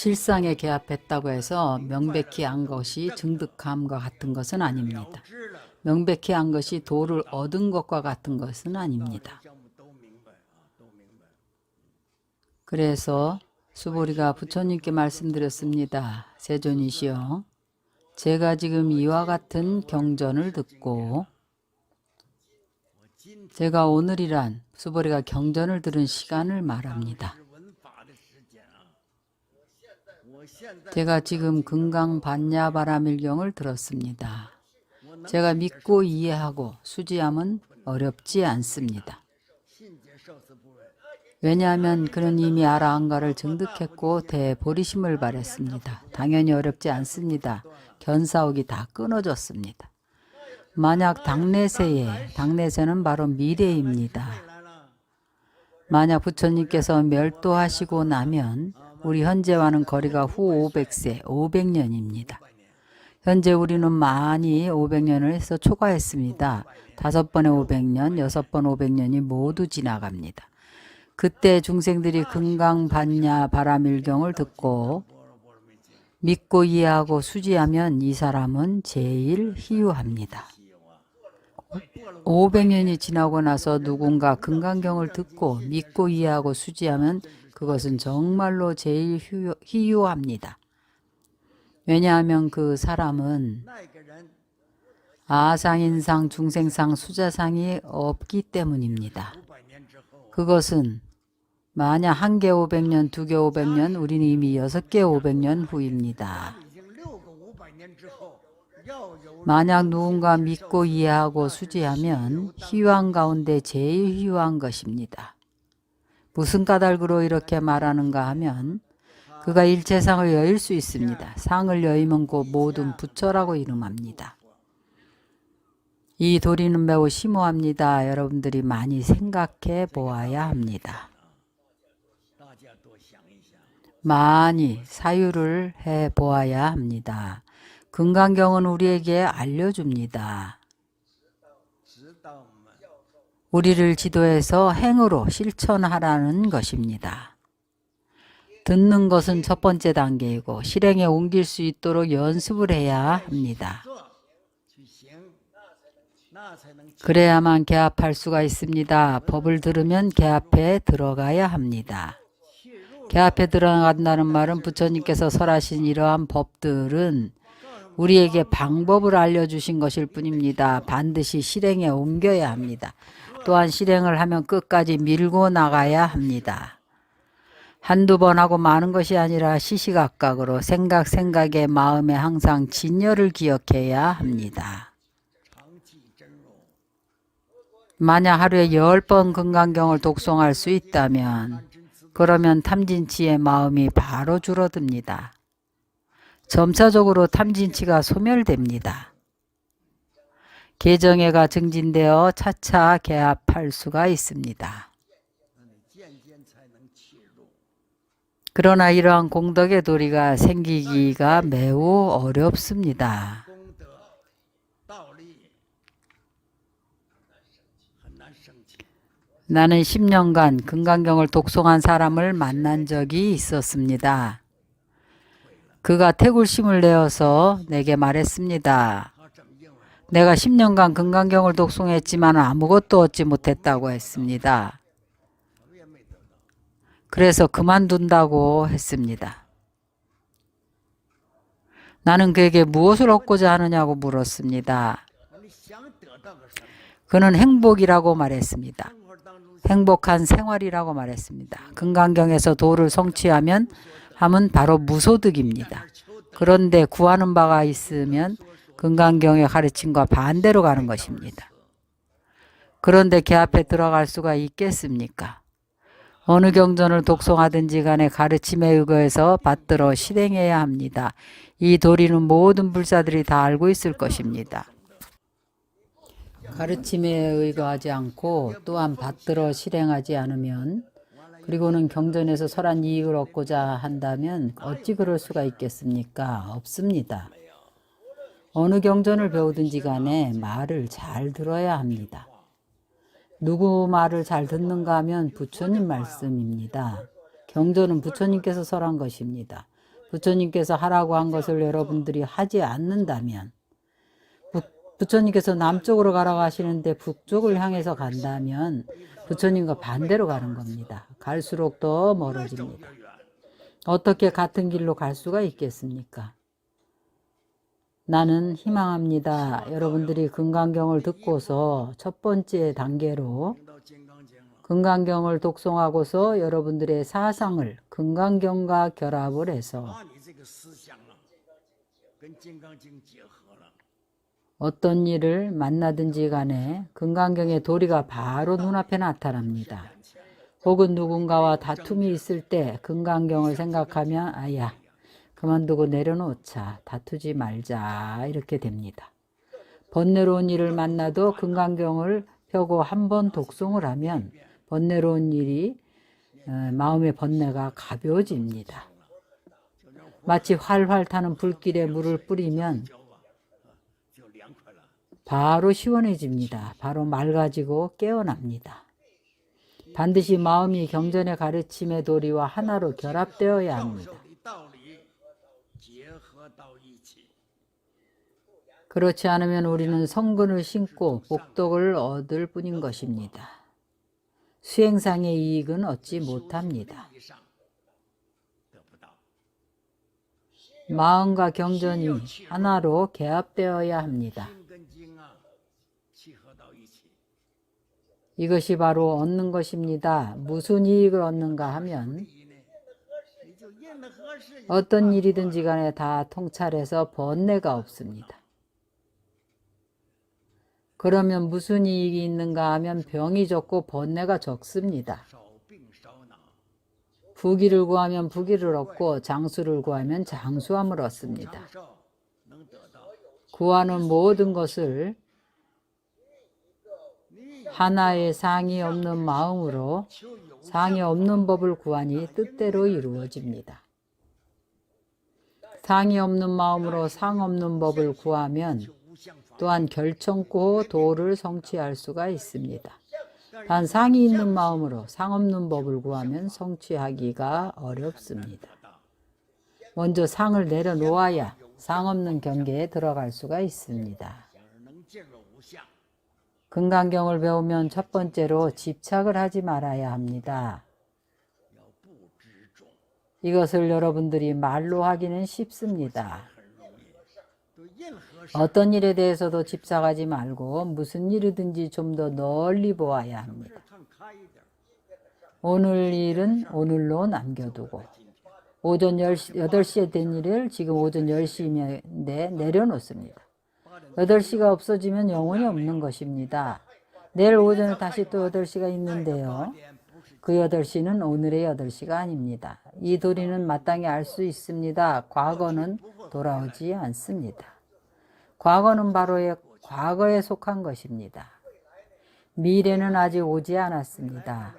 실상에 개합했다고 해서 명백히 한 것이 증득함과 같은 것은 아닙니다. 명백히 한 것이 도를 얻은 것과 같은 것은 아닙니다. 그래서 수보리가 부처님께 말씀드렸습니다. 세존이시여, 제가 지금 이와 같은 경전을 듣고 제가 오늘이란 수보리가 경전을 들은 시간을 말합니다. 제가 지금 금강반야바라밀경을 들었습니다. 제가 믿고 이해하고 수지함은 어렵지 않습니다. 왜냐하면 그는 이미 아라한가를 증득했고 대보리심을 발했습니다. 당연히 어렵지 않습니다. 견사옥이 다 끊어졌습니다. 만약 당내세는 바로 미래입니다. 만약 부처님께서 멸도하시고 나면 우리 현재와는 거리가 후 500세, 500년입니다. 현재 우리는 많이 500년을 해서 초과했습니다. 5번의 500년, 6번 500년이 모두 지나갑니다. 그때 중생들이 금강반야 바라밀경을 듣고 믿고 이해하고 수지하면 이 사람은 제일 희유합니다. 500년이 지나고 나서 누군가 금강경을 듣고 믿고 이해하고 수지하면 그것은 정말로 제일 희유합니다. 왜냐하면 그 사람은 아상인상, 중생상, 수자상이 없기 때문입니다. 그것은 만약 1개 500년, 2개 500년, 우리는 이미 6개 500년 후입니다. 만약 누군가 믿고 이해하고 수지하면 희유한 가운데 제일 희유한 것입니다. 무슨 까닭으로 이렇게 말하는가 하면 그가 일체상을 여일 수 있습니다. 상을 여의면 그 모든 부처라고 이름합니다. 이 도리는 매우 심오합니다. 여러분들이 많이 생각해 보아야 합니다. 많이 사유를 해 보아야 합니다. 금강경은 우리에게 알려줍니다. 우리를 지도해서 행으로 실천하라는 것입니다. 듣는 것은 첫 번째 단계이고 실행에 옮길 수 있도록 연습을 해야 합니다. 그래야만 개합할 수가 있습니다. 법을 들으면 개합에 들어가야 합니다. 개합에 들어간다는 말은 부처님께서 설하신 이러한 법들은 우리에게 방법을 알려주신 것일 뿐입니다. 반드시 실행에 옮겨야 합니다. 또한 실행을 하면 끝까지 밀고 나가야 합니다. 한두 번 하고 마는 것이 아니라 시시각각으로 생각에 마음에 항상 진열을 기억해야 합니다. 만약 하루에 10번 금강경을 독송할 수 있다면 그러면 탐진치의 마음이 바로 줄어듭니다. 점차적으로 탐진치가 소멸됩니다. 개정애가 증진되어 차차 개합할 수가 있습니다. 그러나 이러한 공덕의 도리가 생기기가 매우 어렵습니다. 나는 10년간 금강경을 독송한 사람을 만난 적이 있었습니다. 그가 태굴심을 내어서 내게 말했습니다. 내가 10년간 금강경을 독송했지만 아무것도 얻지 못했다고 했습니다. 그래서 그만둔다고 했습니다. 나는 그에게 무엇을 얻고자 하느냐고 물었습니다. 그는 행복이라고 말했습니다. 행복한 생활이라고 말했습니다. 금강경에서 도를 성취하면 바로 무소득입니다. 그런데 구하는 바가 있으면 금강경의 가르침과 반대로 가는 것입니다. 그런데 개합에 들어갈 수가 있겠습니까? 어느 경전을 독송하든지 간에 가르침에 의거해서 받들어 실행해야 합니다. 이 도리는 모든 불사들이 다 알고 있을 것입니다. 가르침에 의거하지 않고 또한 받들어 실행하지 않으면 그리고는 경전에서 설한 이익을 얻고자 한다면 어찌 그럴 수가 있겠습니까? 없습니다. 어느 경전을 배우든지 간에 말을 잘 들어야 합니다. 누구 말을 잘 듣는가 하면 부처님 말씀입니다. 경전은 부처님께서 설한 것입니다. 부처님께서 하라고 한 것을 여러분들이 하지 않는다면, 부처님께서 남쪽으로 가라고 하시는데 북쪽을 향해서 간다면 부처님과 반대로 가는 겁니다. 갈수록 더 멀어집니다. 어떻게 같은 길로 갈 수가 있겠습니까? 나는 희망합니다. 여러분들이 금강경을 듣고서 첫 번째 단계로 금강경을 독송하고서 여러분들의 사상을 금강경과 결합을 해서 어떤 일을 만나든지 간에 금강경의 도리가 바로 눈앞에 나타납니다. 혹은 누군가와 다툼이 있을 때 금강경을 생각하면 아야 그만두고 내려놓자, 다투지 말자, 이렇게 됩니다. 번뇌로운 일을 만나도 금강경을 펴고 한번 독송을 하면 번뇌로운 일이 마음의 번뇌가 가벼워집니다. 마치 활활 타는 불길에 물을 뿌리면 바로 시원해집니다. 바로 맑아지고 깨어납니다. 반드시 마음이 경전의 가르침의 도리와 하나로 결합되어야 합니다. 그렇지 않으면 우리는 성근을 신고 복덕을 얻을 뿐인 것입니다. 수행상의 이익은 얻지 못합니다. 마음과 경전이 하나로 개합되어야 합니다. 이것이 바로 얻는 것입니다. 무슨 이익을 얻는가 하면 어떤 일이든지 간에 다 통찰해서 번뇌가 없습니다. 그러면 무슨 이익이 있는가 하면 병이 적고 번뇌가 적습니다. 부귀를 구하면 부귀를 얻고 장수를 구하면 장수함을 얻습니다. 구하는 모든 것을 하나의 상이 없는 마음으로 상이 없는 법을 구하니 뜻대로 이루어집니다. 상이 없는 마음으로 상 없는 법을 구하면 또한 결청코 도를 성취할 수가 있습니다. 단 상이 있는 마음으로 상 없는 법을 구하면 성취하기가 어렵습니다. 먼저 상을 내려놓아야 상 없는 경계에 들어갈 수가 있습니다. 금강경을 배우면 첫 번째로 집착을 하지 말아야 합니다. 이것을 여러분들이 말로 하기는 쉽습니다. 어떤 일에 대해서도 집착하지 말고 무슨 일이든지 좀 더 널리 보아야 합니다. 오늘 일은 오늘로 남겨두고 오전 8시에 된 일을 지금 오전 10시인데 내려놓습니다. 8시가 없어지면 영혼이 없는 것입니다. 내일 오전에 다시 또 8시가 있는데요. 그 8시는 오늘의 8시가 아닙니다. 이 도리는 마땅히 알 수 있습니다. 과거는 돌아오지 않습니다. 과거는 바로 과거에 속한 것입니다. 미래는 아직 오지 않았습니다.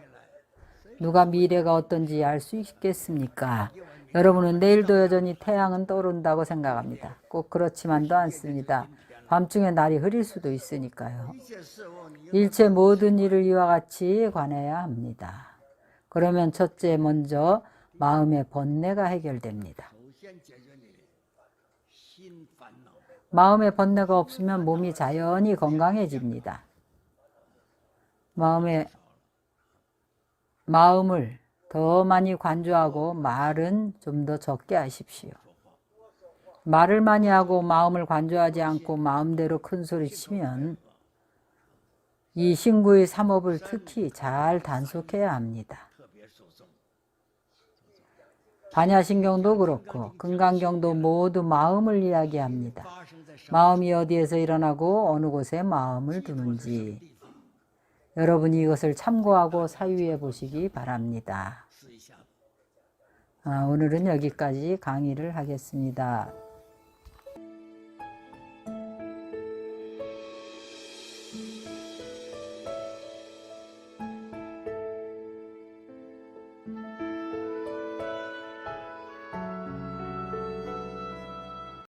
누가 미래가 어떤지 알 수 있겠습니까? 여러분은 내일도 여전히 태양은 떠오른다고 생각합니다. 꼭 그렇지만도 않습니다. 밤중에 날이 흐릴 수도 있으니까요. 일체 모든 일을 이와 같이 관해야 합니다. 그러면 첫째 먼저 마음의 번뇌가 해결됩니다. 마음의 번뇌가 없으면 몸이 자연히 건강해집니다. 마음을 더 많이 관조하고 말은 좀 더 적게 하십시오. 말을 많이 하고 마음을 관조하지 않고 마음대로 큰 소리 치면 이 신구의 삼업을 특히 잘 단속해야 합니다. 반야신경도 그렇고 금강경도 모두 마음을 이야기합니다. 마음이 어디에서 일어나고 어느 곳에 마음을 두는지 여러분이 이것을 참고하고 사유해 보시기 바랍니다. 오늘은 여기까지 강의를 하겠습니다.